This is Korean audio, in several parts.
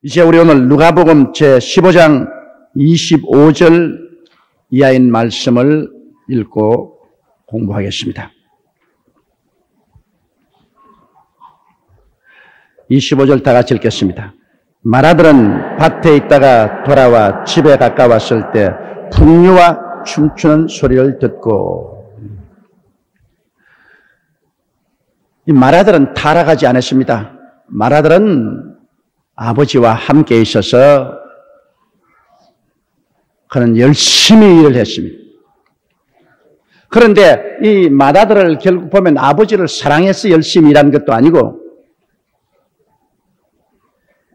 이제 우리 오늘 누가복음 제15장 25절 이하인 말씀을 읽고 공부하겠습니다. 25절 다 같이 읽겠습니다. 마라들은 밭에 있다가 돌아와 집에 가까웠을 때 풍류와 춤추는 소리를 듣고, 이 마라들은 타락하지 않았습니다. 마라들은 아버지와 함께 있어서 그는 열심히 일을 했습니다. 그런데 이 마라들을 결국 보면 아버지를 사랑해서 열심히 일한 것도 아니고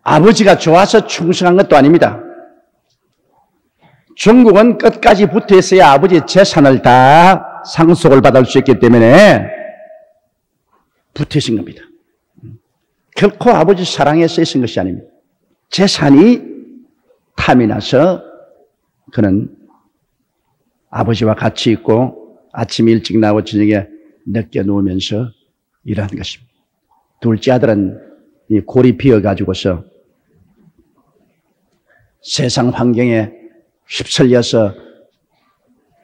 아버지가 좋아서 충성한 것도 아닙니다. 중국은 끝까지 붙어 있어야 아버지의 재산을 다 상속을 받을 수 있기 때문에 붙어 있은 겁니다. 결코 아버지 사랑해서 있은 것이 아닙니다. 재산이 탐이 나서 그는 아버지와 같이 있고 아침 일찍 나오고 저녁에 늦게 누우면서 일하는 것입니다. 둘째 아들은 이 골이 비어가지고서 세상 환경에 휩쓸려서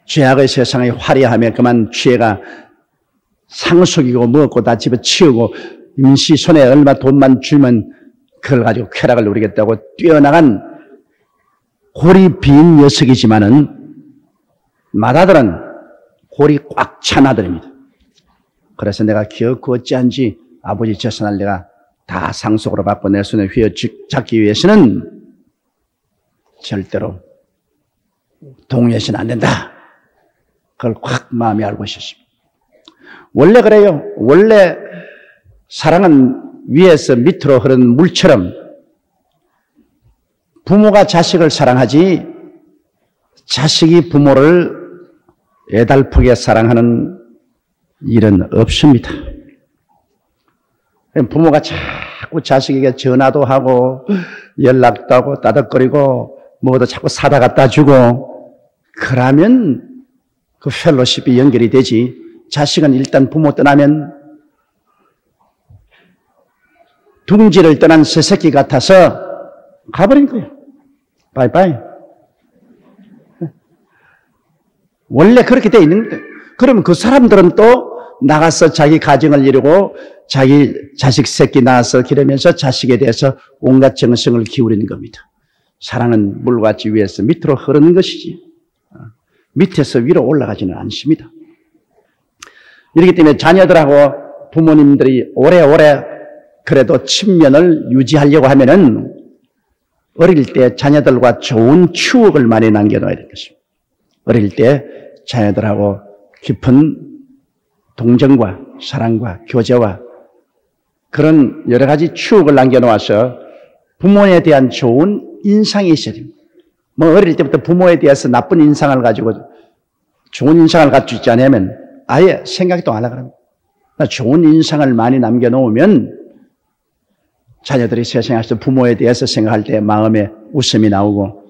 죄악의 세상에 화려하며 그만 죄가 상속이고 먹고 다 집에 치우고 임시 손에 얼마 돈만 주면 그걸 가지고 쾌락을 누리겠다고 뛰어나간 골이 빈 녀석이지만은 마다들은 골이 꽉 찬 아들입니다. 그래서 내가 기어코 어찌한지 아버지 재산을 내가 다 상속으로 받고 내 손에 휘어잡기 위해서는 절대로 동요해서는 안 된다. 그걸 확 마음에 알고 있었습니다. 원래 그래요. 원래 사랑은 위에서 밑으로 흐르는 물처럼 부모가 자식을 사랑하지 자식이 부모를 애달프게 사랑하는 일은 없습니다. 부모가 자꾸 자식에게 전화도 하고 연락도 하고 따덕거리고 뭐도 자꾸 사다 갖다 주고 그러면 그 펠로십이 연결이 되지. 자식은 일단 부모 떠나면 둥지를 떠난 새새끼 같아서 가버린 거예요. 바이바이. 원래 그렇게 돼 있는 거예요. 그러면 그 사람들은 또 나가서 자기 가정을 이루고 자기 자식 새끼 낳아서 기르면서 자식에 대해서 온갖 정성을 기울이는 겁니다. 사랑은 물같이 위에서 밑으로 흐르는 것이지 밑에서 위로 올라가지는 않습니다. 이렇기 때문에 자녀들하고 부모님들이 오래오래 그래도 친면을 유지하려고 하면은 어릴 때 자녀들과 좋은 추억을 많이 남겨놔야 될 것입니다. 어릴 때 자녀들하고 깊은 동정과 사랑과 교제와 그런 여러 가지 추억을 남겨놓아서 부모에 대한 좋은 인상이 있어야 됩니다. 뭐 어릴 때부터 부모에 대해서 나쁜 인상을 가지고 좋은 인상을 갖추지 있지 않으면 아예 생각도 안 하거든요. 좋은 인상을 많이 남겨놓으면 자녀들이 세상에서 부모에 대해서 생각할 때 마음에 웃음이 나오고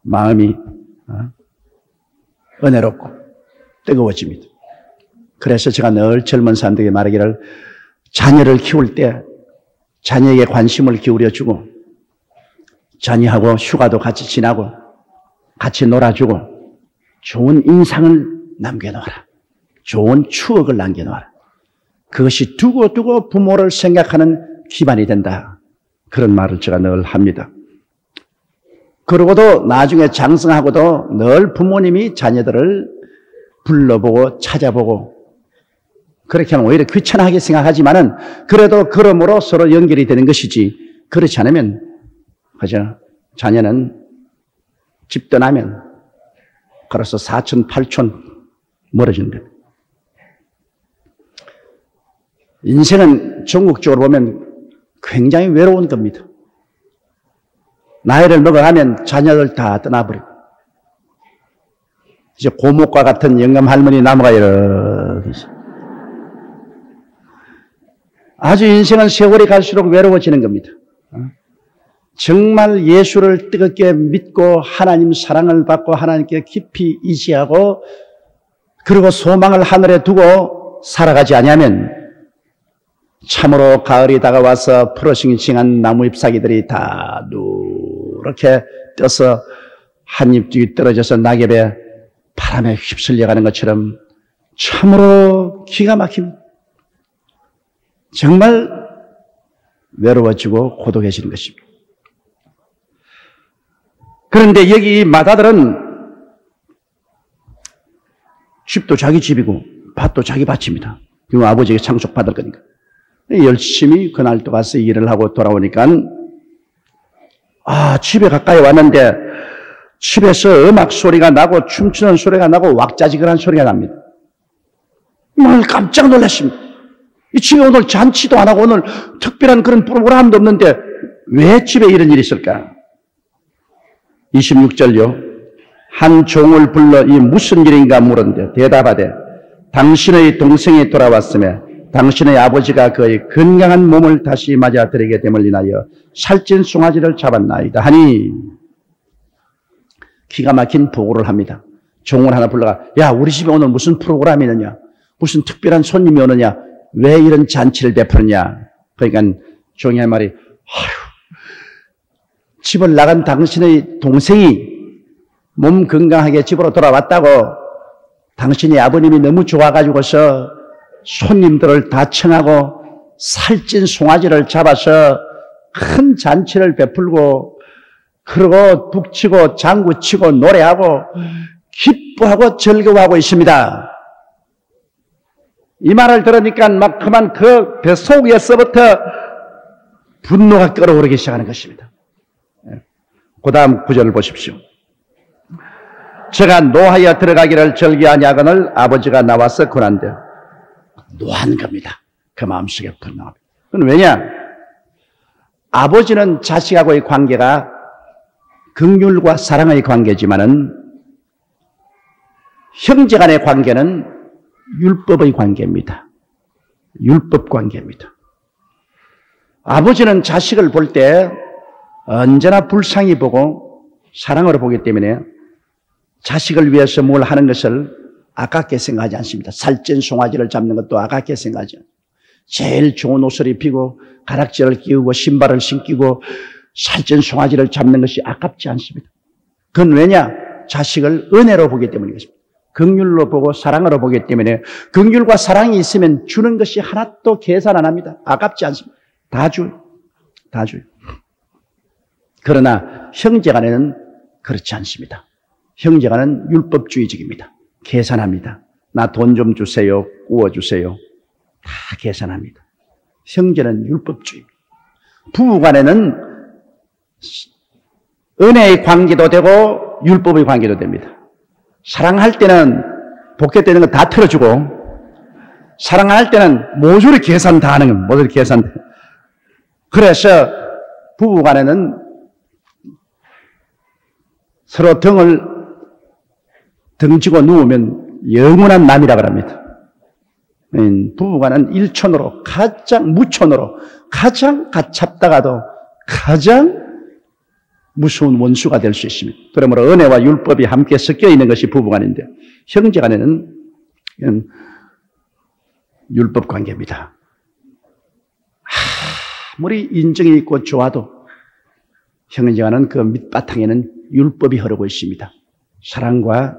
마음이 은혜롭고 뜨거워집니다. 그래서 제가 늘 젊은 사람들에게 말하기를 자녀를 키울 때 자녀에게 관심을 기울여주고 자녀하고 휴가도 같이 지나고 같이 놀아주고 좋은 인상을 남겨놓아라. 좋은 추억을 남겨놓아라. 그것이 두고두고 부모를 생각하는 기반이 된다. 그런 말을 제가 늘 합니다. 그러고도 나중에 장성하고도 늘 부모님이 자녀들을 불러보고 찾아보고 그렇게 하면 오히려 귀찮아하게 생각하지만은 그래도 그러므로 서로 연결이 되는 것이지 그렇지 않으면 그죠? 자녀는 집 떠나면 걸어서 4천 8천 멀어지는 겁니다. 인생은 전국적으로 보면 굉장히 외로운 겁니다. 나이를 먹어가면 자녀들 다 떠나버리고 이제 고목과 같은 영감 할머니 나무가 이렇게 아주 인생은 세월이 갈수록 외로워지는 겁니다. 정말 예수를 뜨겁게 믿고 하나님 사랑을 받고 하나님께 깊이 의지하고 그리고 소망을 하늘에 두고 살아가지 않으면 참으로 가을이 다가와서 푸르싱싱한 나무 잎사귀들이 다 누렇게 떠서 한 잎이 떨어져서 낙엽에 바람에 휩쓸려가는 것처럼 참으로 기가 막힙니다. 정말 외로워지고 고독해지는 것입니다. 그런데 여기 마다들은 집도 자기 집이고 밭도 자기 밭입니다. 그 아버지에게 상속받을 거니까. 열심히 그날도 가서 일을 하고 돌아오니까 집에 가까이 왔는데 집에서 음악 소리가 나고 춤추는 소리가 나고 왁자지근한 소리가 납니다. 정말 깜짝 놀랐습니다. 이 집에 오늘 잔치도 안 하고 오늘 특별한 그런 프로그램도 없는데 왜 집에 이런 일이 있을까? 26절요. 한 종을 불러 이 무슨 일인가 물었는데 대답하되 당신의 동생이 돌아왔으며 당신의 아버지가 그의 건강한 몸을 다시 맞아들이게 됨을 인하여 살찐 송아지를 잡았나이다 하니 기가 막힌 보고를 합니다. 종을 하나 불러가 야 우리 집에 오늘 무슨 프로그램이 있느냐 무슨 특별한 손님이 오느냐 왜 이런 잔치를 베푸느냐. 그러니까 종이 한 말이 집을 나간 당신의 동생이 몸 건강하게 집으로 돌아왔다고 당신의 아버님이 너무 좋아가지고서 손님들을 다 청하고 살찐 송아지를 잡아서 큰 잔치를 베풀고 그러고 북치고 장구치고 노래하고 기뻐하고 즐거워하고 있습니다. 이 말을 들으니까 막 그만 그 뱃속에서부터 분노가 끓어오르기 시작하는 것입니다. 그 다음 구절을 보십시오. 제가 노하여 들어가기를 절기하냐거늘 아버지가 나와서 권한대. 노한 겁니다. 그 마음속에 분노합니다. 그건 왜냐? 아버지는 자식하고의 관계가 긍휼과 사랑의 관계지만은 형제 간의 관계는 율법의 관계입니다. 율법 관계입니다. 아버지는 자식을 볼 때 언제나 불쌍히 보고 사랑으로 보기 때문에 자식을 위해서 뭘 하는 것을 아깝게 생각하지 않습니다. 살찐 송아지를 잡는 것도 아깝게 생각하지 않습니다. 제일 좋은 옷을 입히고 가락지를 끼우고 신발을 신기고 살찐 송아지를 잡는 것이 아깝지 않습니다. 그건 왜냐? 자식을 은혜로 보기 때문이겠습니다. 긍휼로 보고 사랑으로 보기 때문에 긍휼과 사랑이 있으면 주는 것이 하나도 계산 안 합니다. 아깝지 않습니다. 다 줘요. 다 줘요. 그러나 형제간에는 그렇지 않습니다. 형제간은 율법주의적입니다. 계산합니다. 나 돈 좀 주세요. 구워주세요. 다 계산합니다. 형제는 율법주의. 부부간에는 은혜의 관계도 되고 율법의 관계도 됩니다. 사랑할 때는 복귀되는 거 다 틀어주고 사랑할 때는 모조리 계산 다 하는 겁니다. 모조리 계산. 그래서 부부간에는 서로 등지고 누우면 영원한 남이라고 합니다. 부부간은 일촌으로 무촌으로 가장 가깝다가도 가장 무서운 원수가 될 수 있습니다. 그러므로 은혜와 율법이 함께 섞여 있는 것이 부부간인데 형제간에는 율법 관계입니다. 아무리 인정이 있고 좋아도 형제간은 그 밑바탕에는 율법이 흐르고 있습니다. 사랑과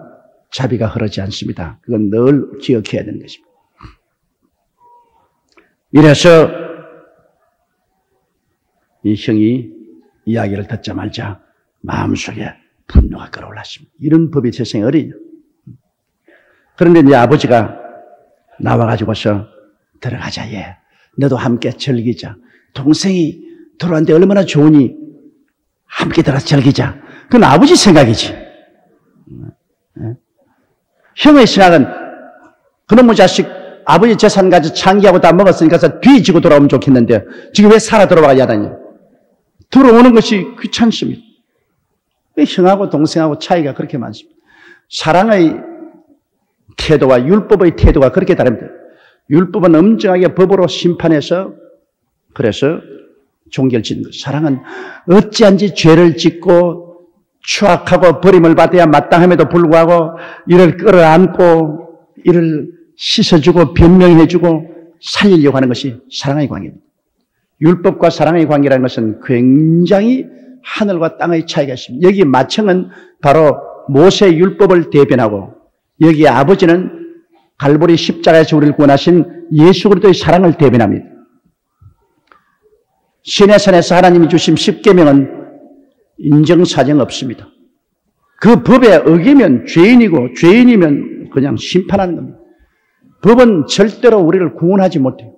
자비가 흐르지 않습니다. 그건 늘 기억해야 되는 것입니다. 이래서 이 형이 이야기를 듣자마자 마음속에 분노가 끌어올랐습니다. 이런 법이 세상에 어디냐. 그런데 이제 아버지가 나와가지고서 들어가자 얘. 너도 함께 즐기자. 동생이 들어왔는데 얼마나 좋으니 함께 들어가서 즐기자. 그건 아버지 생각이지. 형의 생각은 그놈의 자식 아버지 재산 가지고 창기하고 다 먹었으니까 뒤지고 돌아오면 좋겠는데 지금 왜 살아 들어와야 하다니. 들어오는 것이 귀찮습니다. 형하고 동생하고 차이가 그렇게 많습니다. 사랑의 태도와 율법의 태도가 그렇게 다릅니다. 율법은 엄정하게 법으로 심판해서 그래서 종결짓는 것. 사랑은 어찌한지 죄를 짓고 추악하고 버림을 받아야 마땅함에도 불구하고 이를 끌어안고 이를 씻어주고 변명해주고 살리려고 하는 것이 사랑의 관계입니다. 율법과 사랑의 관계라는 것은 굉장히 하늘과 땅의 차이가 있습니다. 여기 마청은 바로 모세의 율법을 대변하고 여기 아버지는 갈보리 십자가에서 우리를 구원하신 예수 그리스도의 사랑을 대변합니다. 시내산에서 하나님이 주신 십계명은 인정사정 없습니다. 그 법에 어기면 죄인이고 죄인이면 그냥 심판하는 겁니다. 법은 절대로 우리를 구원하지 못해요.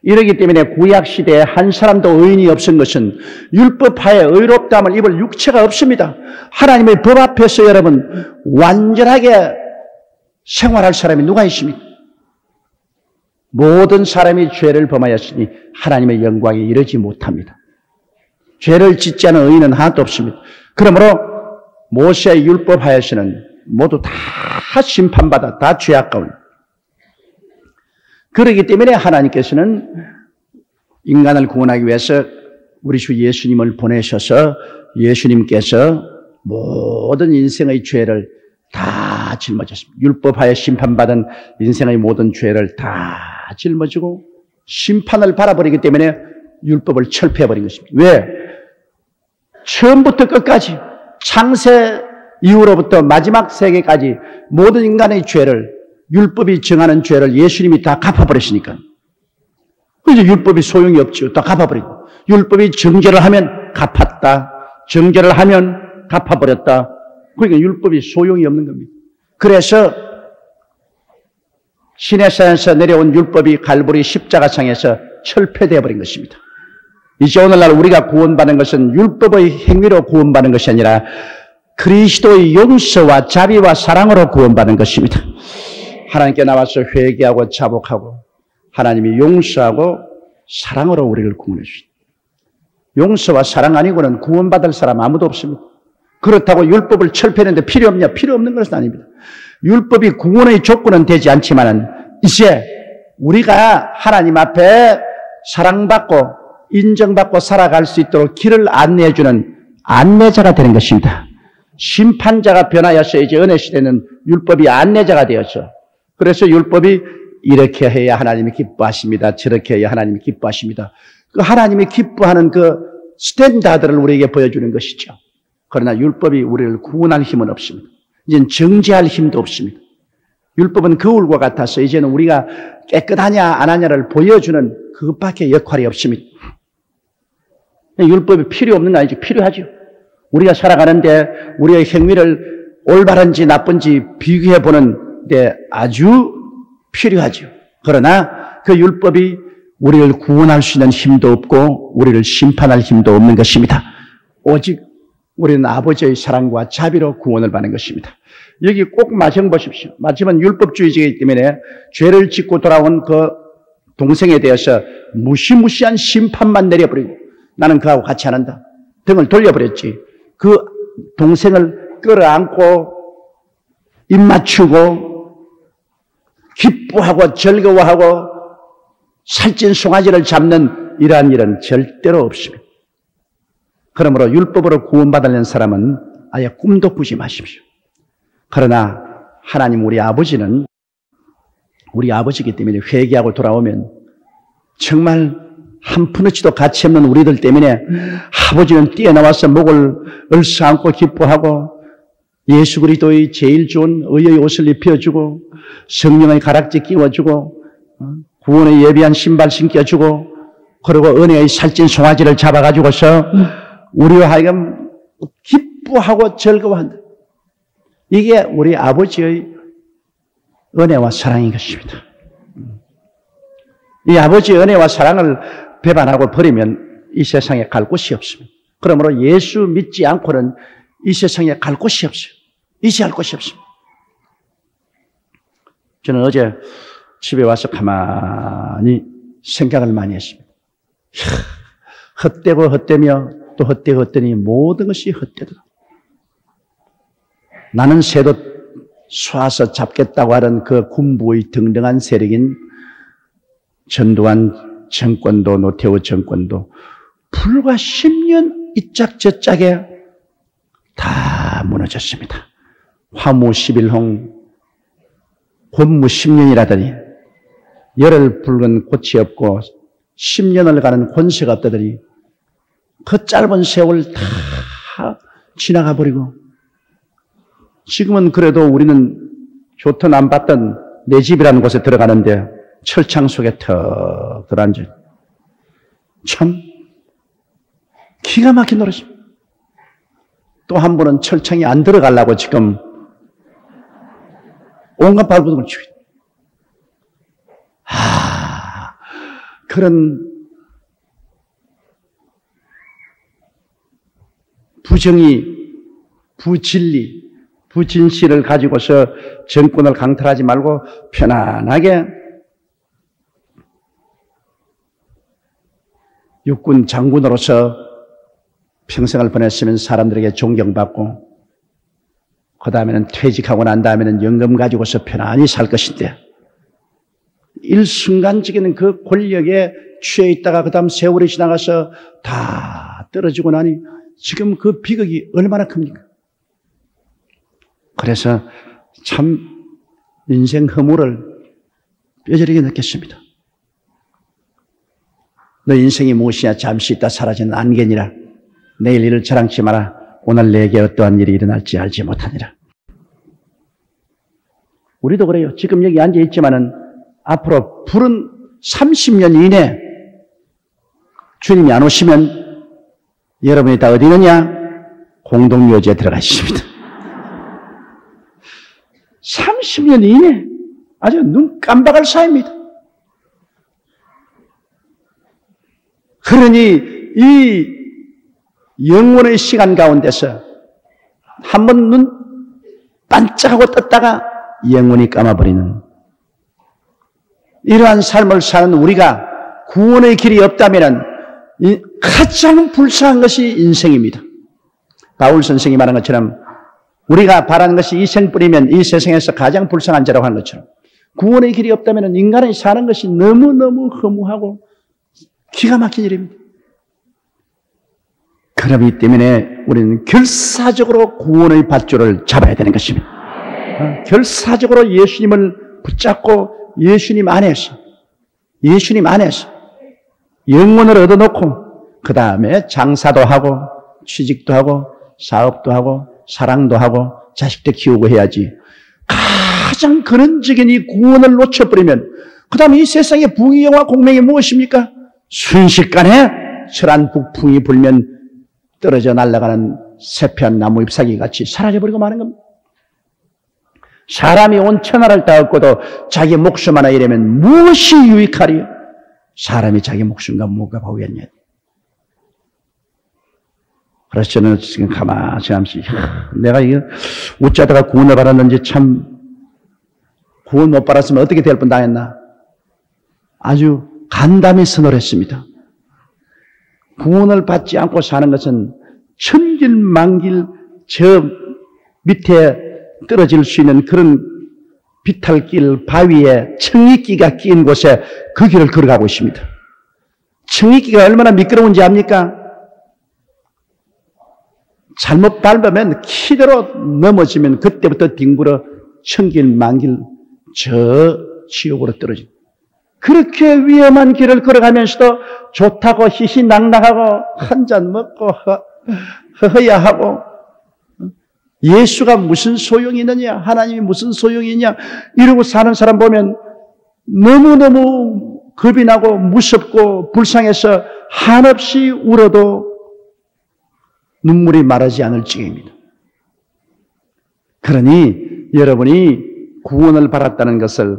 이러기 때문에 구약시대에 한 사람도 의인이 없은 것은 율법하에 의롭다함을 입을 육체가 없습니다. 하나님의 법 앞에서 여러분 완전하게 생활할 사람이 누가 있습니까? 모든 사람이 죄를 범하였으니 하나님의 영광에 이르지 못합니다. 죄를 짓지 않은 의인은 하나도 없습니다. 그러므로 모세의 율법하에서는 모두 다 심판받아 다 죄악가운. 그렇기 때문에 하나님께서는 인간을 구원하기 위해서 우리 주 예수님을 보내셔서 예수님께서 모든 인생의 죄를 다 짊어졌습니다. 율법하에 심판받은 인생의 모든 죄를 다 짊어지고 심판을 바라버리기 때문에 율법을 철폐해버린 것입니다. 왜? 처음부터 끝까지 창세 이후로부터 마지막 세계까지 모든 인간의 죄를 율법이 정하는 죄를 예수님이 다 갚아버렸으니까. 이제 율법이 소용이 없죠. 다 갚아버리고. 율법이 정죄를 하면 갚았다. 정죄를 하면 갚아버렸다. 그러니까 율법이 소용이 없는 겁니다. 그래서 시내산에서 내려온 율법이 갈보리 십자가상에서 철폐되어 버린 것입니다. 이제 오늘날 우리가 구원받는 것은 율법의 행위로 구원받는 것이 아니라 그리스도의 용서와 자비와 사랑으로 구원받는 것입니다. 하나님께 나와서 회개하고 자복하고 하나님이 용서하고 사랑으로 우리를 구원해 주십니다. 용서와 사랑 아니고는 구원받을 사람 아무도 없습니다. 그렇다고 율법을 철폐하는데 필요 없냐? 필요 없는 것은 아닙니다. 율법이 구원의 조건은 되지 않지만은 이제 우리가 하나님 앞에 사랑받고 인정받고 살아갈 수 있도록 길을 안내해 주는 안내자가 되는 것입니다. 심판자가 변하여서 이제 은혜 시대는 율법이 안내자가 되었죠. 그래서 율법이 이렇게 해야 하나님이 기뻐하십니다. 저렇게 해야 하나님이 기뻐하십니다. 그 하나님이 기뻐하는 그 스탠다드를 우리에게 보여주는 것이죠. 그러나 율법이 우리를 구원할 힘은 없습니다. 이제는 정죄할 힘도 없습니다. 율법은 거울과 같아서 이제는 우리가 깨끗하냐 안 하냐를 보여주는 그것밖에 역할이 없습니다. 율법이 필요 없는 거 아니죠. 필요하죠. 우리가 살아가는데 우리의 행위를 올바른지 나쁜지 비교해 보는 데 아주 필요하죠. 그러나 그 율법이 우리를 구원할 수 있는 힘도 없고 우리를 심판할 힘도 없는 것입니다. 오직 우리는 아버지의 사랑과 자비로 구원을 받는 것입니다. 여기 꼭 마정 보십시오. 마침은 율법주의자이기 때문에 죄를 짓고 돌아온 그 동생에 대해서 무시무시한 심판만 내려버리고 나는 그하고 같이 안 한다. 등을 돌려버렸지. 그 동생을 끌어안고 입 맞추고 기뻐하고 즐거워하고 살찐 송아지를 잡는 이러한 일은 절대로 없습니다. 그러므로 율법으로 구원받으려는 사람은 아예 꿈도 꾸지 마십시오. 그러나 하나님 우리 아버지는 우리 아버지이기 때문에 회개하고 돌아오면 정말 한 푼어치도 가치 없는 우리들 때문에 아버지는 뛰어나와서 목을 얼싸안고 기뻐하고 예수 그리스도의 제일 좋은 의의 옷을 입혀주고 성령의 가락지 끼워주고 구원의 예비한 신발 신겨주고 그리고 은혜의 살찐 송아지를 잡아가지고서 우리와 하여금 기뻐하고 즐거워한다. 이게 우리 아버지의 은혜와 사랑인 것입니다. 이 아버지의 은혜와 사랑을 배반하고 버리면 이 세상에 갈 곳이 없습니다. 그러므로 예수 믿지 않고는 이 세상에 갈 곳이 없어요. 이지할 곳이 없습니다. 저는 어제 집에 와서 가만히 생각을 많이 했습니다. 헛되고 헛되며 또 헛되고 헛되니 모든 것이 헛되더라. 나는 새도 쏴서 잡겠다고 하는 그 군부의 등등한 세력인 전두환 정권도 노태우 정권도 불과 10년 이짝저짝에 다 무너졌습니다. 화무 11홍, 권무 10년이라더니 열을 붉은 꽃이 없고 10년을 가는 권세가 없다더니 그 짧은 세월 다 지나가 버리고 지금은 그래도 우리는 좋든 안 받든 내 집이라는 곳에 들어가는데 철창 속에 턱 들어앉아. 참 기가 막힌 노릇입니다. 또 한 분은 철창이 안 들어가려고 지금 온갖 발버둥을 치고 있다. 그런 부정의, 부진리, 부진실을 가지고서 정권을 강탈하지 말고 편안하게 육군 장군으로서 평생을 보냈으면 사람들에게 존경받고 그 다음에는 퇴직하고 난 다음에는 연금 가지고서 편안히 살 것인데 일순간적인 그 권력에 취해 있다가 그 다음 세월이 지나가서 다 떨어지고 나니 지금 그 비극이 얼마나 큽니까? 그래서 참 인생 허물을 뼈저리게 느꼈습니다. 너 인생이 무엇이냐 잠시 있다 사라지는 안개니라. 내일 일을 자랑치 마라. 오늘 내게 어떠한 일이 일어날지 알지 못하니라. 우리도 그래요. 지금 여기 앉아 있지만은 앞으로 불은 30년 이내 주님이 안 오시면 여러분이 다 어디 있느냐? 공동묘지에 들어가 있습니다. 30년 이내 아주 눈 깜박할 사이입니다. 그러니 이 영원의 시간 가운데서 한번 눈 반짝하고 떴다가 영원히 감아버리는 이러한 삶을 사는 우리가 구원의 길이 없다면 가장 불쌍한 것이 인생입니다. 바울 선생이 말한 것처럼 우리가 바라는 것이 이 생뿐이면 이 세상에서 가장 불쌍한 자라고 하는 것처럼 구원의 길이 없다면 인간이 사는 것이 너무너무 허무하고 기가 막힌 일입니다. 그렇기 때문에 우리는 결사적으로 구원의 밧줄을 잡아야 되는 것입니다. 결사적으로 예수님을 붙잡고 예수님 안에서 영혼을 얻어놓고 그 다음에 장사도 하고 취직도 하고 사업도 하고 사랑도 하고 자식도 키우고 해야지. 가장 근원적인 이 구원을 놓쳐버리면 그 다음에 이 세상의 부귀영화 공명이 무엇입니까? 순식간에 철한 북풍이 불면 떨어져 날아가는 세피한 나무 잎사귀 같이 사라져버리고 마는 겁니다. 사람이 온 천하를 다 얻고도 자기 목숨 하나 잃으면 무엇이 유익하리요? 사람이 자기 목숨과 뭐가 보겠냐. 그래서 저는 지금 가만히 생각하면서 내가 이거 어쩌다가 구원을 받았는지 참 구원 못 받았으면 어떻게 될 뻔당했나. 아주 간담히 선언을 했습니다. 구원을 받지 않고 사는 것은 천길만길 저 밑에 떨어질 수 있는 그런 비탈길 바위에 청이끼가 끼인 곳에 그 길을 걸어가고 있습니다. 청이끼가 얼마나 미끄러운지 압니까? 잘못 밟으면 키대로 넘어지면 그때부터 뒹굴어 천길만길 저 지옥으로 떨어집니다. 그렇게 위험한 길을 걸어가면서도 좋다고 희희낙낙하고 한 잔 먹고 허허야하고 예수가 무슨 소용이 있느냐, 하나님이 무슨 소용이 있냐 이러고 사는 사람 보면 너무너무 겁이 나고 무섭고 불쌍해서 한없이 울어도 눈물이 마르지 않을 지경입니다. 그러니 여러분이 구원을 받았다는 것을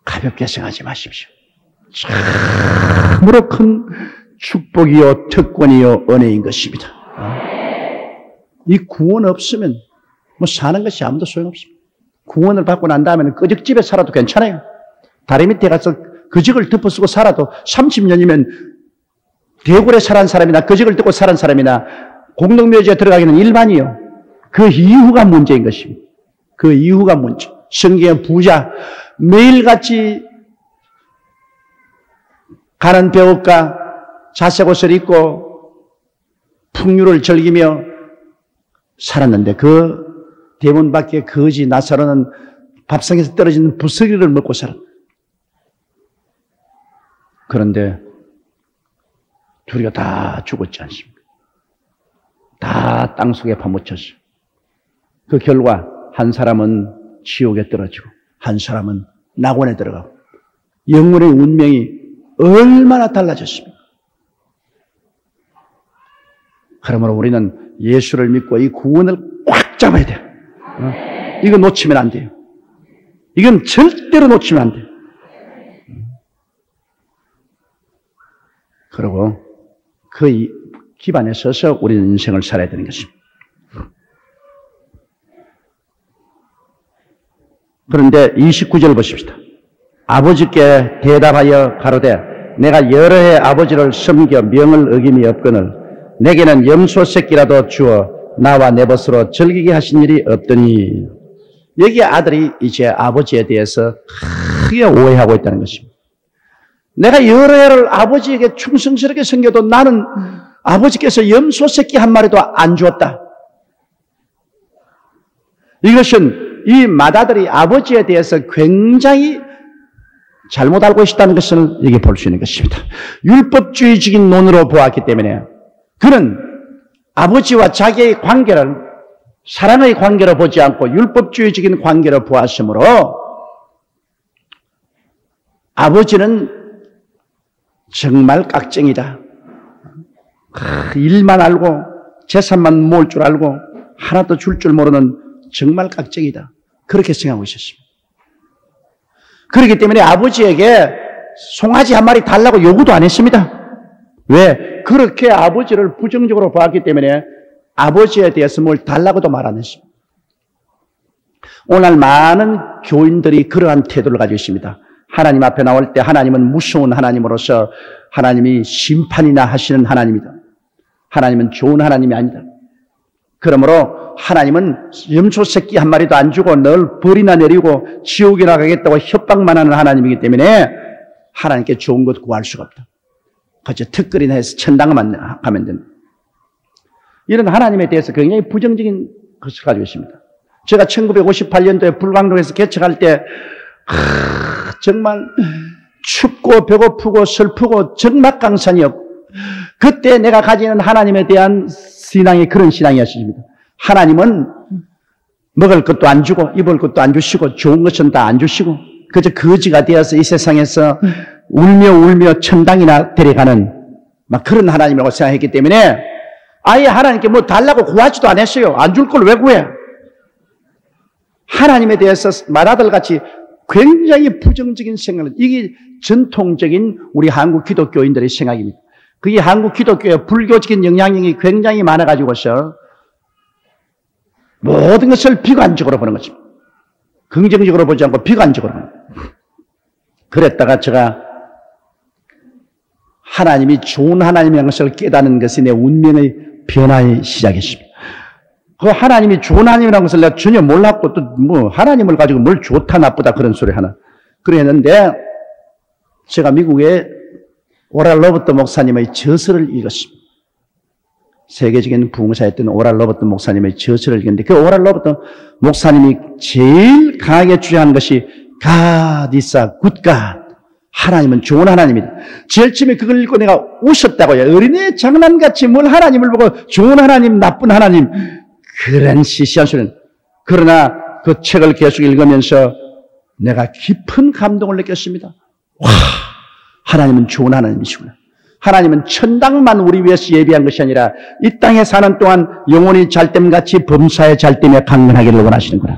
가볍게 생각하지 마십시오. 참으로 큰 축복이요 특권이요 은혜인 것입니다. 이 구원 없으면 뭐 사는 것이 아무도 소용없습니다. 구원을 받고 난 다음에는 끄적집에 살아도 괜찮아요. 다리 밑에 가서 거적을 덮어쓰고 살아도 30년이면 대굴에 살은 사람이나 거적을 덮고 살은 사람이나 공동묘지에 들어가기는 일반이요. 그 이후가 문제인 것입니다. 그 이후가 문제. 성경의 부자 매일같이 가는 배옷과 자색옷을 입고 풍류를 즐기며 살았는데 그 대문 밖에 거지 나사로는 밥상에서 떨어지는 부스러기를 먹고 살았다. 그런데 둘이가 다 죽었지 않습니까? 다 땅속에 파묻혔어. 그 결과 한 사람은 지옥에 떨어지고 한 사람은 낙원에 들어가고 영혼의 운명이 얼마나 달라졌습니까? 그러므로 우리는 예수를 믿고 이 구원을 꽉 잡아야 돼요. 이거 놓치면 안 돼요. 이건 절대로 놓치면 안 돼요. 그리고 그 기반에 서서 우리는 인생을 살아야 되는 것입니다. 그런데 29절 보십시다. 아버지께 대답하여 가로되 내가 여러 해 아버지를 섬겨 명을 어김이 없거늘 내게는 염소 새끼라도 주어 나와 내 벗으로 즐기게 하신 일이 없더니 여기 아들이 이제 아버지에 대해서 크게 오해하고 있다는 것입니다. 내가 여러 해를 아버지에게 충성스럽게 섬겨도 나는 아버지께서 염소 새끼 한 마리도 안 주었다. 이것은 이 맏아들이 아버지에 대해서 굉장히 잘못 알고 있다는 것을 여기 볼 수 있는 것입니다. 율법주의적인 논으로 보았기 때문에 그는 아버지와 자기의 관계를 사랑의 관계로 보지 않고 율법주의적인 관계로 보았으므로 아버지는 정말 깍쟁이다. 일만 알고 재산만 모을 줄 알고 하나도 줄 줄 모르는 정말 깍쟁이다. 그렇게 생각하고 있었습니다. 그렇기 때문에 아버지에게 송아지 한 마리 달라고 요구도 안 했습니다. 왜? 그렇게 아버지를 부정적으로 봤기 때문에 아버지에 대해서 뭘 달라고도 말 안 했습니다. 오늘 많은 교인들이 그러한 태도를 가지고 있습니다. 하나님 앞에 나올 때 하나님은 무서운 하나님으로서 하나님이 심판이나 하시는 하나님이다. 하나님은 좋은 하나님이 아니다. 그러므로 하나님은 염소 새끼 한 마리도 안 주고 널 벌이나 내리고 지옥에 나가겠다고 협박만 하는 하나님이기 때문에 하나님께 좋은 것 구할 수가 없다. 그저 특거리나 해서 천당만 가면 된다. 이런 하나님에 대해서 굉장히 부정적인 것을 가지고 있습니다. 제가 1958년도에 불광동에서 개척할 때 정말 춥고 배고프고 슬프고 적막강산이었고 그때 내가 가지는 하나님에 대한 신앙이 그런 신앙이었습니다. 하나님은 먹을 것도 안 주고 입을 것도 안 주시고 좋은 것은 다 안 주시고 그저 거지가 되어서 이 세상에서 울며 천당이나 데려가는 막 그런 하나님이라고 생각했기 때문에 아예 하나님께 뭐 달라고 구하지도 않았어요. 안 줄 걸 왜 구해? 하나님에 대해서 맏아들같이 굉장히 부정적인 생각을, 이게 전통적인 우리 한국 기독교인들의 생각입니다. 그게 한국 기독교의 불교적인 영향력이 굉장히 많아가지고서 모든 것을 비관적으로 보는 것입니다. 긍정적으로 보지 않고 비관적으로 보는 거예요. 그랬다가 제가 하나님이 좋은 하나님이라는 것을 깨닫는 것이 내 운명의 변화의 시작이었습니다. 그 하나님이 좋은 하나님이라는 것을 내가 전혀 몰랐고 또 뭐 하나님을 가지고 뭘 좋다 나쁘다 그런 소리 하나 그랬는데 제가 미국에 오랄 로버트 목사님의 저서를 읽었습니다. 세계적인 부흥사였던 오랄 로버트 목사님의 저서를 읽었는데 그 오랄 로버트 목사님이 제일 강하게 주장하는 것이 God is a good God. 하나님은 좋은 하나님이다. 제일 처음에 그걸 읽고 내가 웃었다고요. 어린애 장난같이 뭘 하나님을 보고 좋은 하나님, 나쁜 하나님 그런 시시한 소리는. 그러나 그 책을 계속 읽으면서 내가 깊은 감동을 느꼈습니다. 와, 하나님은 좋은 하나님이시구나. 하나님은 천당만 우리 위해서 예비한 것이 아니라 이 땅에 사는 동안 영혼이 잘됨같이 범사에 잘됨에 강건하기를 원하시는구나.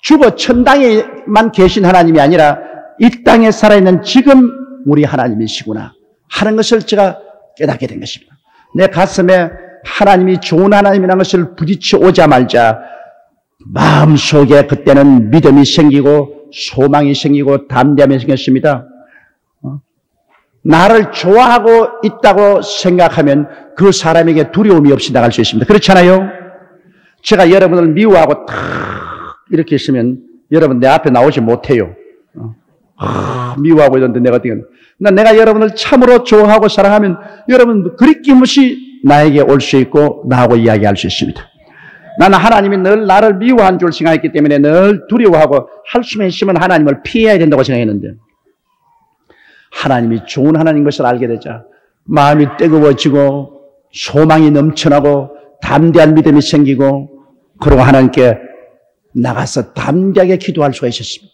죽어 천당에만 계신 하나님이 아니라 이 땅에 살아있는 지금 우리 하나님이시구나 하는 것을 제가 깨닫게 된 것입니다. 내 가슴에 하나님이 좋은 하나님이라는 것을 부딪혀 오자마자 마음속에 그때는 믿음이 생기고 소망이 생기고 담대함이 생겼습니다. 나를 좋아하고 있다고 생각하면 그 사람에게 두려움이 없이 나갈 수 있습니다. 그렇잖아요? 제가 여러분을 미워하고 탁 이렇게 있으면 여러분 내 앞에 나오지 못해요. 미워하고 있는데 내가 여러분을 참으로 좋아하고 사랑하면 여러분 그리 김없이 나에게 올 수 있고 나하고 이야기할 수 있습니다. 나는 하나님이 늘 나를 미워한 줄 생각했기 때문에 늘 두려워하고 할 수만 있으면 하나님을 피해야 된다고 생각했는데 하나님이 좋은 하나님인 것을 알게 되자 마음이 뜨거워지고 소망이 넘쳐나고 담대한 믿음이 생기고 그리고 하나님께 나가서 담대하게 기도할 수가 있었습니다.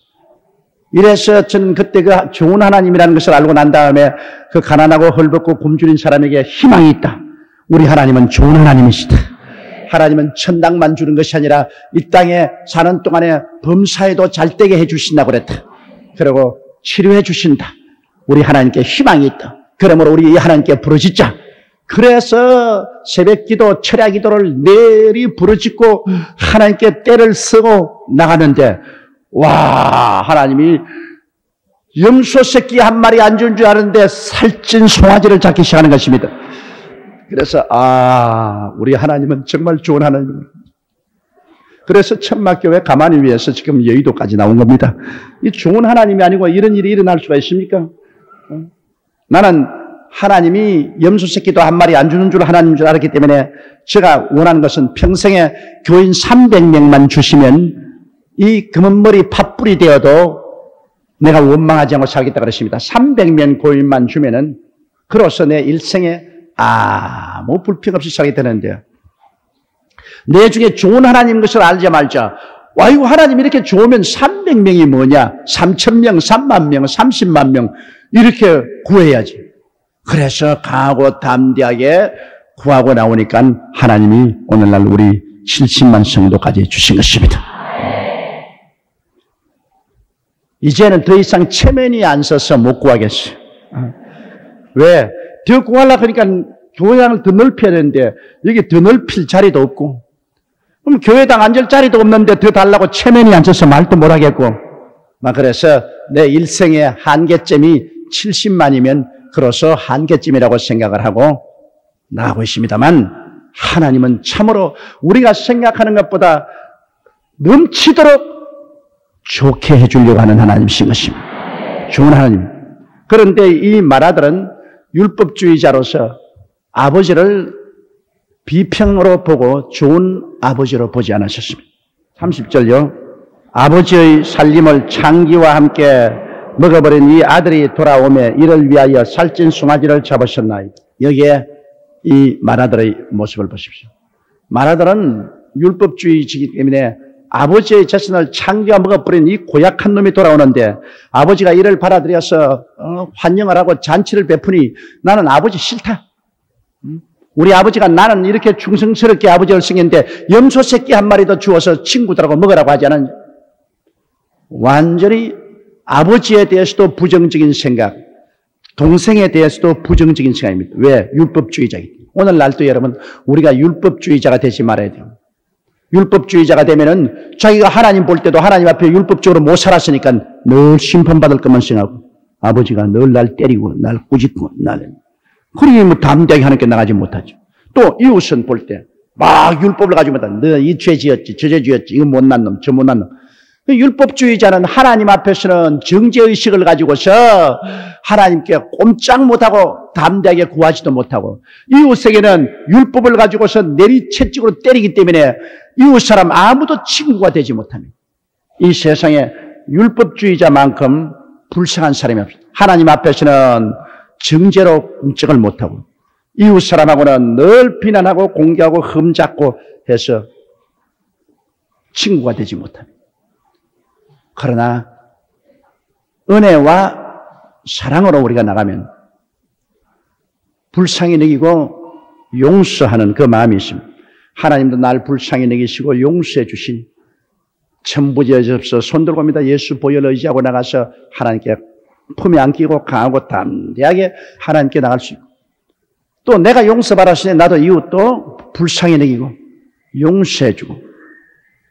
이래서 저는 그때 그 좋은 하나님이라는 것을 알고 난 다음에 그 가난하고 헐벗고 굶주린 사람에게 희망이 있다. 우리 하나님은 좋은 하나님이시다. 하나님은 천당만 주는 것이 아니라 이 땅에 사는 동안에 범사에도 잘되게 해주신다고 그랬다. 그리고 치료해 주신다. 우리 하나님께 희망이 있다. 그러므로 우리 하나님께 부르짖자. 그래서 새벽기도, 철야기도를 내리 부르짖고 하나님께 때를 쓰고 나가는데 와, 하나님이 염소 새끼 한 마리 안 준 줄 아는데 살찐 송아지를 잡기 시작하는 것입니다. 그래서 우리 하나님은 정말 좋은 하나님입니다. 그래서 천막교회 가만히 위해서 지금 여의도까지 나온 겁니다. 이 좋은 하나님이 아니고 이런 일이 일어날 수가 있습니까? 나는 하나님이 염소 새끼도 한 마리 안 주는 줄 하나님인 줄 알았기 때문에 제가 원하는 것은 평생에 교인 300명만 주시면 이 금은머리 팥불이 되어도 내가 원망하지 않고 살겠다 그랬습니다. 300명 고인만 주면은 그로서 내 일생에 아무 불평 없이 살게 되는데요. 내 중에 좋은 하나님 것을 알자 말자. 와이고 하나님 이렇게 좋으면 300명이 뭐냐? 3,000명, 3만 명, 30만 명 이렇게 구해야지. 그래서 강하고 담대하게 구하고 나오니까 하나님이 오늘날 우리 70만 성도까지 주신 것입니다. 이제는 더 이상 체면이 안 서서 못 구하겠어요. 왜? 더 구하려고 하니까 교회당을 더 넓혀야 되는데 여기 더 넓힐 자리도 없고 그럼 교회당 앉을 자리도 없는데 더 달라고 체면이 안 서서 말도 못 하겠고 그래서 내 일생의 한계점이 70만이면 그로서 한계점이라고 생각을 하고 나가고 있습니다만 하나님은 참으로 우리가 생각하는 것보다 넘치도록 좋게 해주려고 하는 하나님이신 것입니다. 좋은 하나님. 그런데 이 마라들은 율법주의자로서 아버지를 비평으로 보고 좋은 아버지로 보지 않으셨습니다. 30절요. 아버지의 살림을 창기와 함께 먹어버린 이 아들이 돌아오매 이를 위하여 살찐 송아지를 잡으셨나이다. 여기에 이 마라들의 모습을 보십시오. 마라들은 율법주의이기 때문에 아버지의 자신을 창기와 먹어버린 이 고약한 놈이 돌아오는데 아버지가 이를 받아들여서 환영을 하고 잔치를 베푸니 나는 아버지 싫다. 우리 아버지가 나는 이렇게 충성스럽게 아버지를 생겼는데 염소 새끼 한 마리 더 주어서 친구들하고 먹으라고 하지 않은 완전히 아버지에 대해서도 부정적인 생각, 동생에 대해서도 부정적인 생각입니다. 왜? 율법주의자이기 때문에. 오늘날도 여러분 우리가 율법주의자가 되지 말아야 돼요. 율법주의자가 되면은 자기가 하나님 볼 때도 하나님 앞에 율법적으로 못 살았으니까 늘 심판받을 것만 생각하고 아버지가 늘 날 때리고 날 꾸짖고 그러니 뭐 담대하게 하나님께 나가지 못하죠. 또 이웃은 볼 때 막 율법을 가지고 너 이 죄 지었지 저 죄 지었지 이거 못난 놈 저 못난 놈. 율법주의자는 하나님 앞에서는 정죄의식을 가지고서 하나님께 꼼짝 못하고 담대하게 구하지도 못하고 이웃에게는 율법을 가지고서 내리채찍으로 때리기 때문에 이웃 사람 아무도 친구가 되지 못합니다. 이 세상에 율법주의자만큼 불쌍한 사람이 없습니다. 하나님 앞에서는 정죄로 꼼짝을 못하고 이웃 사람하고는 늘 비난하고 공개하고 흠잡고 해서 친구가 되지 못합니다. 그러나 은혜와 사랑으로 우리가 나가면 불쌍히 여기고 용서하는 그 마음이 있습니다. 하나님도 날 불쌍히 여기시고 용서해 주신 천부지에서 손들고 옵니다. 예수 보혈을 의지하고 나가서 하나님께 품에 안기고 강하고 담대하게 하나님께 나갈 수 있고 또 내가 용서받았으니 나도 이웃도 불쌍히 여기고 용서해 주고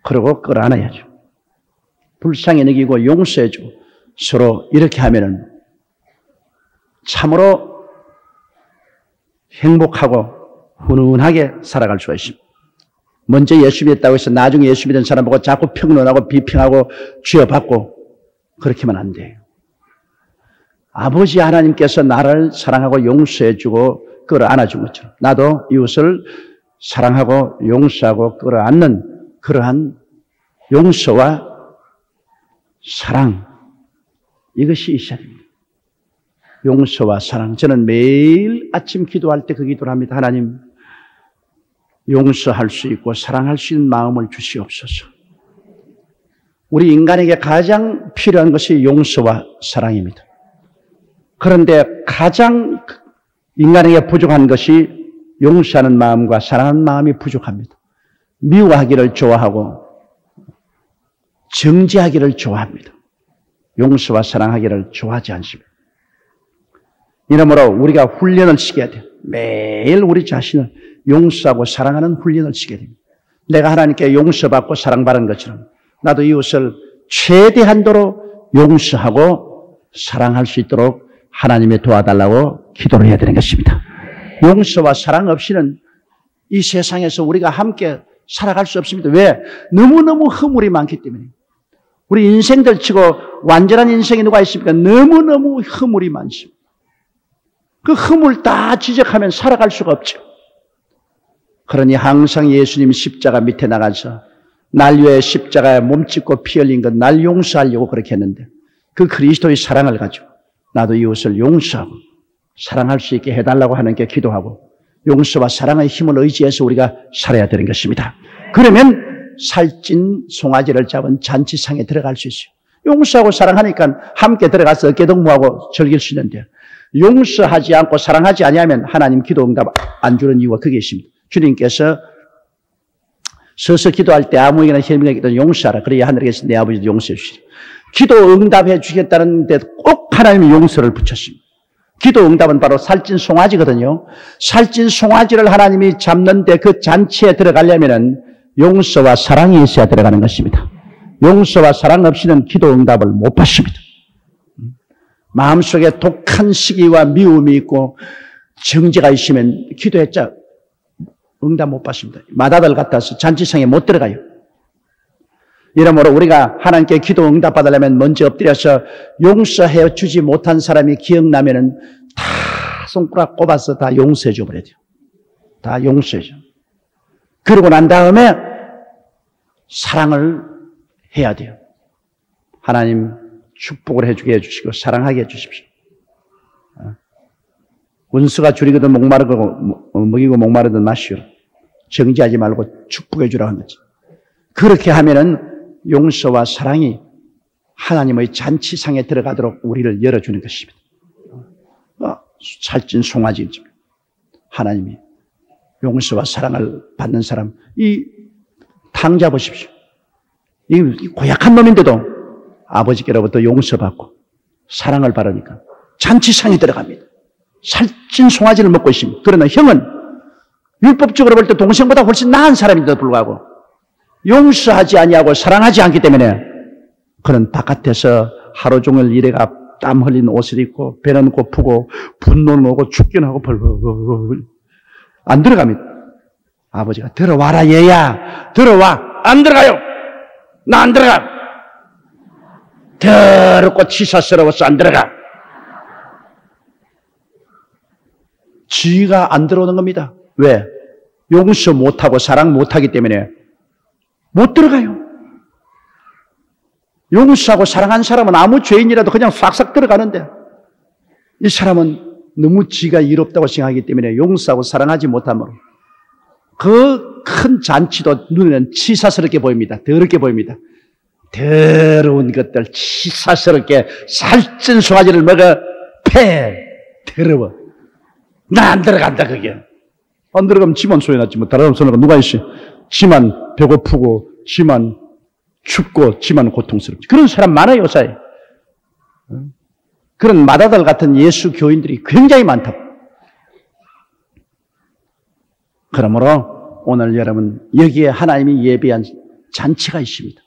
그러고 끌어안아야죠. 불쌍히 여기고 용서해주고 서로 이렇게 하면은 참으로 행복하고 훈훈하게 살아갈 수가 있습니다. 먼저 예수 믿었다고 해서 나중에 예수 믿은 사람 보고 자꾸 평론하고 비평하고 쥐어받고 그렇게 하면 안 돼요. 아버지 하나님께서 나를 사랑하고 용서해주고 끌어안아준 것처럼 나도 이웃을 사랑하고 용서하고 끌어안는 그러한 용서와 사랑, 이것이 있어야 됩니다. 용서와 사랑. 저는 매일 아침 기도할 때 그 기도를 합니다. 하나님, 용서할 수 있고 사랑할 수 있는 마음을 주시옵소서. 우리 인간에게 가장 필요한 것이 용서와 사랑입니다. 그런데 가장 인간에게 부족한 것이 용서하는 마음과 사랑하는 마음이 부족합니다. 미워하기를 좋아하고 정죄하기를 좋아합니다. 용서와 사랑하기를 좋아하지 않습니다. 이러므로 우리가 훈련을 시켜야 돼요. 매일 우리 자신을 용서하고 사랑하는 훈련을 시켜야 됩니다. 내가 하나님께 용서받고 사랑받은 것처럼 나도 이웃을 최대한도로 용서하고 사랑할 수 있도록 하나님이 도와달라고 기도를 해야 되는 것입니다. 용서와 사랑 없이는 이 세상에서 우리가 함께 살아갈 수 없습니다. 왜? 너무너무 허물이 많기 때문에. 우리 인생들 치고 완전한 인생이 누가 있습니까? 너무너무 허물이 많습니다. 그 허물 다 지적하면 살아갈 수가 없죠. 그러니 항상 예수님 십자가 밑에 나가서 날 위해 십자가에 몸짓고 피 흘린 것 날 용서하려고 그렇게 했는데 그 그리스도의 사랑을 가지고 나도 이웃을 용서하고 사랑할 수 있게 해달라고 하나님께 기도하고 용서와 사랑의 힘을 의지해서 우리가 살아야 되는 것입니다. 그러면 살찐 송아지를 잡은 잔치상에 들어갈 수 있어요. 용서하고 사랑하니까 함께 들어가서 어깨동무하고 즐길 수 있는데 용서하지 않고 사랑하지 아니하면 하나님 기도 응답 안 주는 이유가 그게 있습니다. 주님께서 서서 기도할 때 아무에게나 혈민에게 기도는 용서하라. 그래야 하늘에서 내 아버지도 용서해 주시리. 기도 응답해 주겠다는 데 꼭 하나님이 용서를 붙였습니다. 기도 응답은 바로 살찐 송아지거든요. 살찐 송아지를 하나님이 잡는데 그 잔치에 들어가려면은 용서와 사랑이 있어야 들어가는 것입니다. 용서와 사랑 없이는 기도 응답을 못 받습니다. 마음속에 독한 시기와 미움이 있고 정죄가 있으면 기도했자 응답 못 받습니다. 마다들 같아서 잔치상에 못 들어가요. 이러므로 우리가 하나님께 기도 응답 받으려면 먼저 엎드려서 용서해 주지 못한 사람이 기억나면은 다 손가락 꼽아서 다 용서해 줘버려야 돼요. 다 용서해 줘. 그러고 난 다음에 사랑을 해야 돼요. 하나님 축복을 해주게 해주시고 사랑하게 해주십시오. 원수가 줄이거든 목마르고 먹이고 목마르든 마시오. 정지하지 말고 축복해 주라 한 거지. 그렇게 하면은 용서와 사랑이 하나님의 잔치상에 들어가도록 우리를 열어주는 것입니다. 살찐 송아지죠. 하나님이 용서와 사랑을 받는 사람, 이 탕 잡으십시오. 이 고약한 놈인데도 아버지께로부터 용서받고 사랑을 받으니까 잔치상에 들어갑니다. 살찐 송아지를 먹고 있습니다. 그러나 형은 율법적으로 볼 때 동생보다 훨씬 나은 사람인데도 불구하고 용서하지 아니하고 사랑하지 않기 때문에 그는 바깥에서 하루 종일 일해가 땀 흘린 옷을 입고 배는 고프고 분노는 오고 춥기는 하고 벌벌 안 들어갑니다. 아버지가 들어와라 얘야 들어와. 안 들어가요. 나 안 들어가. 더럽고 치사스러워서 안 들어가. 지가 안 들어오는 겁니다. 왜? 용서 못하고 사랑 못하기 때문에 못 들어가요. 용서하고 사랑한 사람은 아무 죄인이라도 그냥 싹싹 들어가는데 이 사람은 너무 지가 이롭다고 생각하기 때문에 용서하고 사랑하지 못함으로 그 큰 잔치도 눈에는 치사스럽게 보입니다. 더럽게 보입니다. 더러운 것들 치사스럽게 살찐 송아지를 먹어 패 더러워. 나 안 들어간다 그게. 안 들어가면 지만 소용났지 뭐 다른 소리가 누가 있어. 지만 배고프고 지만 춥고 지만 고통스럽지. 그런 사람 많아요 요사에. 그런 마다들 같은 예수 교인들이 굉장히 많다. 그러므로 오늘 여러분 여기에 하나님이 예비한 잔치가 있습니다.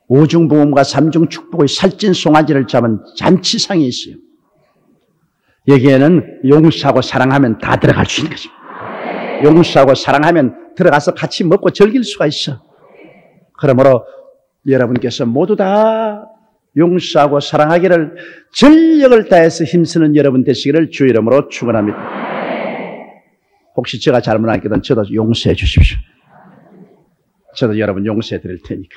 오중부음과 삼중축복의 살찐 송아지를 잡은 잔치상이 있어요. 여기에는 용서하고 사랑하면 다 들어갈 수 있는 것입니다. 용서하고 사랑하면 들어가서 같이 먹고 즐길 수가 있어. 그러므로 여러분께서 모두 다 용서하고 사랑하기를 전력을 다해서 힘쓰는 여러분 되시기를 주 이름으로 축원합니다. 혹시 제가 잘못하거든 저도 용서해 주십시오. 저도 여러분 용서해 드릴 테니까.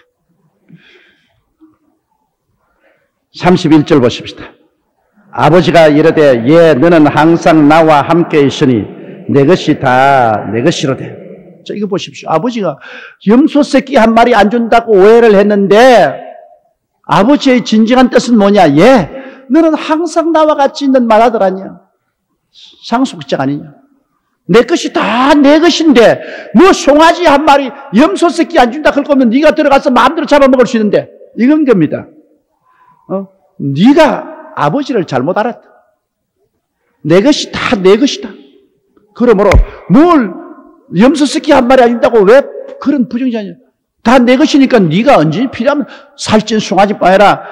31절 보십시다. 아버지가 이르되 예 너는 항상 나와 함께 있으니 내 것이 다 내 것이로되. 자 이거 보십시오. 아버지가 염소 새끼 한 마리 안 준다고 오해를 했는데 아버지의 진정한 뜻은 뭐냐? 예 너는 항상 나와 같이 있는 맏아들 아니야. 상속자 아니냐. 내 것이 다 내 것인데 뭐 송아지 한 마리 염소 새끼 안 준다 그럴 거면 네가 들어가서 마음대로 잡아먹을 수 있는데 이건 겁니다. 네가 아버지를 잘못 알았다. 내 것이 다 내 것이다. 그러므로 뭘 염소 새끼 한 마리 안 준다고 왜 그런 부정자냐. 다 내 것이니까 네가 언제 필요하면 살찐 송아지뿐 아니라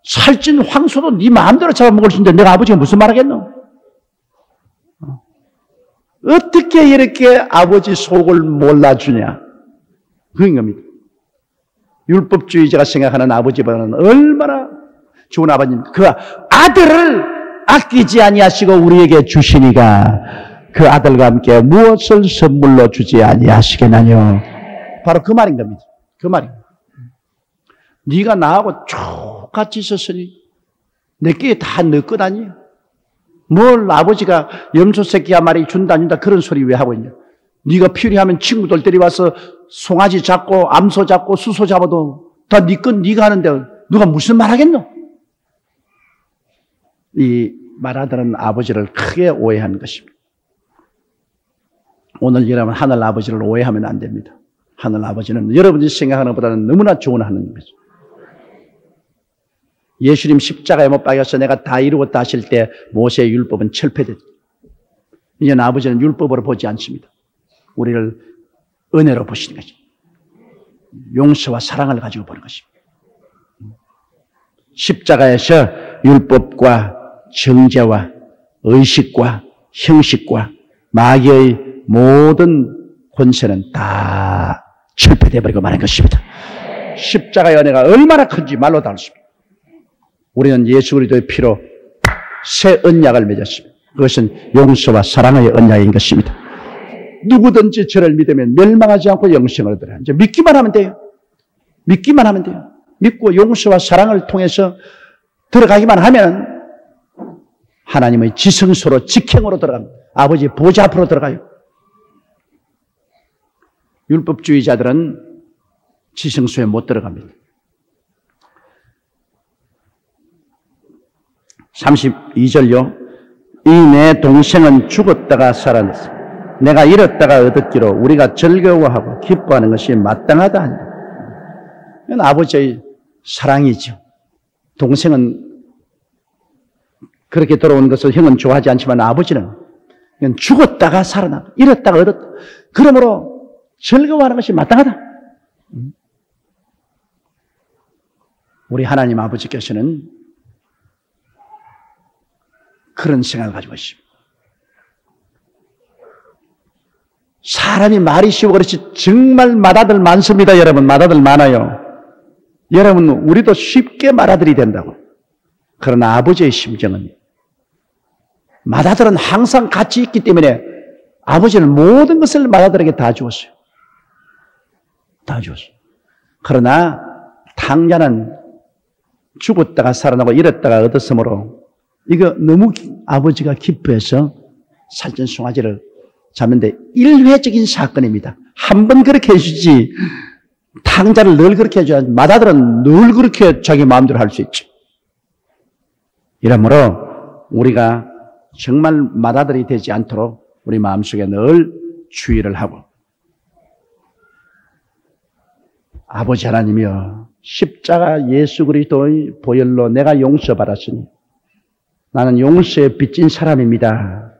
살찐 황소도 네 마음대로 잡아먹을 수 있는데 내가 아버지가 무슨 말 하겠노? 어떻게 이렇게 아버지 속을 몰라주냐? 그런 겁니다. 율법주의자가 생각하는 아버지보다는 얼마나 좋은 아버님. 그 아들을 아끼지 아니하시고 우리에게 주시니가 그 아들과 함께 무엇을 선물로 주지 아니하시겠나요? 바로 그 말인 겁니다. 그 말입니다. 네가 나하고 쭉 같이 있었으니 내게 다 너 것 아니야? 뭘 아버지가 염소 새끼 한 마리 준다 안 준다 그런 소리 왜 하고 있냐? 네가 필요하면 친구들 데려와서 송아지 잡고 암소 잡고 수소 잡아도 다 네 건 네가 하는데 누가 무슨 말 하겠노? 이 맏아들은 아버지를 크게 오해한 것입니다. 오늘 여러분 하늘 아버지를 오해하면 안 됩니다. 하늘 아버지는 여러분이 생각하는 것보다는 너무나 좋은 하나님이죠. 예수님 십자가에 못 박여서 내가 다 이루었다 하실 때 모세의 율법은 철폐됐죠. 이제는 아버지는 율법으로 보지 않습니다. 우리를 은혜로 보시는 것입니다. 용서와 사랑을 가지고 보는 것입니다. 십자가에서 율법과 정죄와 의식과 형식과 마귀의 모든 권세는 다 철폐되어 버리고 마는 것입니다. 십자가의 은혜가 얼마나 큰지 말로 다 할 수 없습니다. 우리는 예수 그리스도의 피로 새 언약을 맺었습니다. 그것은 용서와 사랑의 언약인 것입니다. 누구든지 저를 믿으면 멸망하지 않고 영생을 얻으라. 이제 믿기만 하면 돼요. 믿기만 하면 돼요. 믿고 용서와 사랑을 통해서 들어가기만 하면 하나님의 지성소로 직행으로 들어갑니다. 아버지 보좌 앞으로 들어가요. 율법주의자들은 지성소에 못 들어갑니다. 32절요. 이 내 동생은 죽었다가 살아났어. 내가 잃었다가 얻었기로 우리가 즐거워하고 기뻐하는 것이 마땅하다 한다. 이건 아버지의 사랑이죠. 동생은 그렇게 돌아온 것을 형은 좋아하지 않지만 아버지는 죽었다가 살아났다. 잃었다가 얻었다. 그러므로 즐거워하는 것이 마땅하다. 우리 하나님 아버지께서는 그런 생각을 가지고 있습니다. 사람이 말이 쉬워 그렇지 정말 맏아들 많습니다. 여러분 맏아들 많아요. 여러분 우리도 쉽게 맏아들이 된다고. 그러나 아버지의 심정은 맏아들은 항상 같이 있기 때문에 아버지는 모든 것을 맏아들에게 다 주었어요. 다 주었어요. 그러나 탕자는 죽었다가 살아나고 잃었다가 얻었으므로 이거 너무 아버지가 기뻐해서 살찐 송아지를 잡는데 일회적인 사건입니다. 한 번 그렇게 해주지 탕자를 늘 그렇게 해줘야지 맏아들은 늘 그렇게 자기 마음대로 할 수 있죠. 이러므로 우리가 정말 맏아들이 되지 않도록 우리 마음속에 늘 주의를 하고 아버지 하나님이여 십자가 예수 그리스도의 보혈로 내가 용서받았으니 나는 용서에 빚진 사람입니다.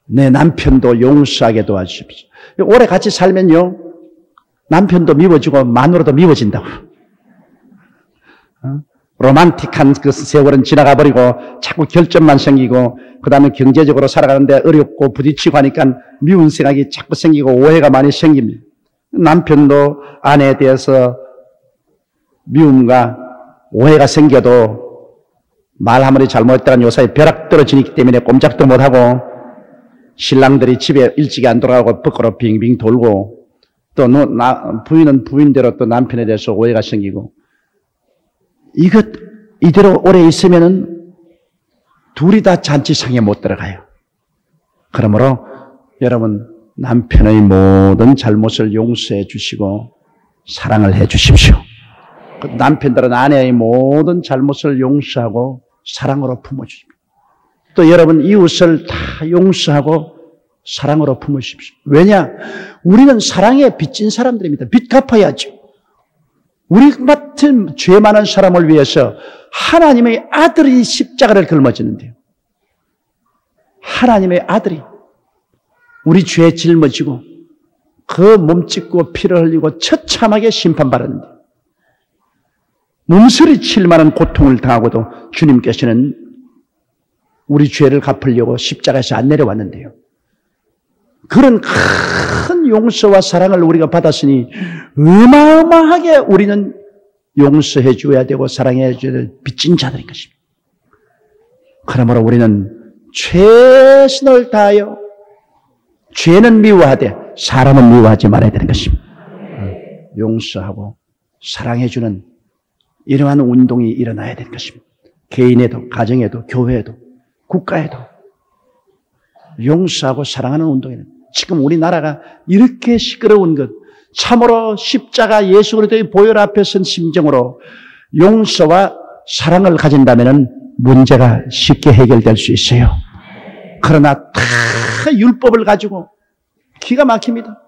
내 남편도 용서하게 도와주십시오. 오래 같이 살면요 남편도 미워지고 마누라도 미워진다고. 로man틱한 그 세월은 지나가 버리고 자꾸 결점만 생기고 그 다음에 경제적으로 살아가는데 어렵고 부딪히고 하니까 미운 생각이 자꾸 생기고 오해가 많이 생깁니다. 남편도 아내에 대해서 미움과 오해가 생겨도 말 한마디 잘못했다간 요사이 벼락 떨어지기 때문에 꼼짝도 못하고 신랑들이 집에 일찍 안 돌아가고 밖으로 빙빙 돌고 또 부인은 부인대로 또 남편에 대해서 오해가 생기고 이대로 오래 있으면은 둘이 다 잔치상에 못 들어가요. 그러므로 여러분 남편의 모든 잘못을 용서해 주시고 사랑을 해 주십시오. 남편들은 아내의 모든 잘못을 용서하고 사랑으로 품어주십시오. 또 여러분 이웃을 다 용서하고 사랑으로 품으십시오. 왜냐? 우리는 사랑에 빚진 사람들입니다. 빚 갚아야죠. 우리 같은 죄 많은 사람을 위해서 하나님의 아들이 십자가를 짊어지는데요. 하나님의 아들이 우리 죄에 짊어지고 그 몸짓고 피를 흘리고 처참하게 심판받았는데 몸서리칠 만한 고통을 당하고도 주님께서는 우리 죄를 갚으려고 십자가에서 안 내려왔는데요. 그런 큰 용서와 사랑을 우리가 받았으니 어마어마하게 우리는 용서해 줘야 되고 사랑해 줘야 될 빚진 자들인 것입니다. 그러므로 우리는 최선을 다하여 죄는 미워하되 사람은 미워하지 말아야 되는 것입니다. 용서하고 사랑해 주는 이러한 운동이 일어나야 되는 것입니다. 개인에도 가정에도 교회에도 국가에도 용서하고 사랑하는 운동이는 지금 우리나라가 이렇게 시끄러운 것 참으로 십자가 예수 그리스도의 보혈 앞에 선 심정으로 용서와 사랑을 가진다면 문제가 쉽게 해결될 수 있어요. 그러나 다 율법을 가지고 기가 막힙니다.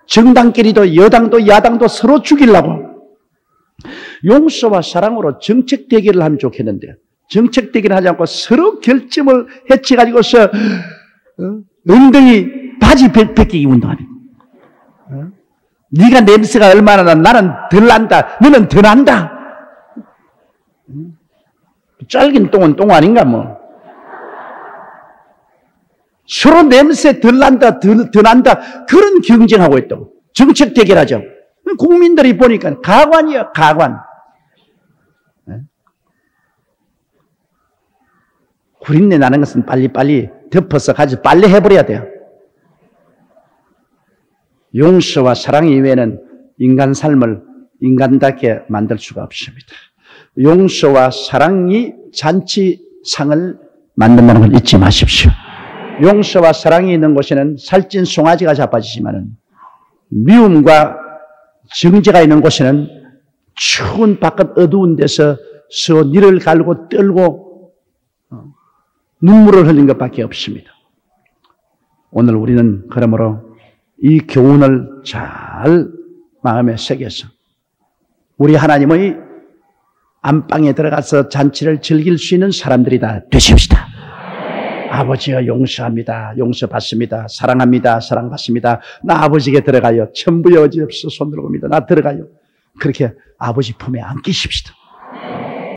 정당끼리도 여당도 야당도 서로 죽이려고 용서와 사랑으로 정책 대결을 하면 좋겠는데 정책 대결을 하지 않고 서로 결점을 해치가지고서 엉덩이 바지 벗기기 운동하는 네가 냄새가 얼마나 나 나는 덜 난다 너는 더 난다. 짧은 똥은 똥 아닌가 뭐. 서로 냄새 덜 난다 더 난다 그런 경쟁하고 있다고. 정책 대결하죠. 국민들이 보니까 가관이야 가관. 구린내 나는 것은 빨리빨리 덮어서 가지고 빨리 해버려야 돼요. 용서와 사랑 이외에는 인간 삶을 인간답게 만들 수가 없습니다. 용서와 사랑이 잔치상을 만든다는 걸 잊지 마십시오. 용서와 사랑이 있는 곳에는 살찐 송아지가 자빠지지만은 미움과 정죄가 있는 곳에는 추운 바깥 어두운 데서 니를 갈고 떨고 눈물을 흘린 것밖에 없습니다. 오늘 우리는 그러므로 이 교훈을 잘 마음에 새겨서 우리 하나님의 안방에 들어가서 잔치를 즐길 수 있는 사람들이 다 되십시다. 아버지여 용서합니다. 용서받습니다. 사랑합니다. 사랑받습니다. 나 아버지에게 들어가요. 천부여 어지없어 손 들어옵니다. 나 들어가요. 그렇게 아버지 품에 안기십시다.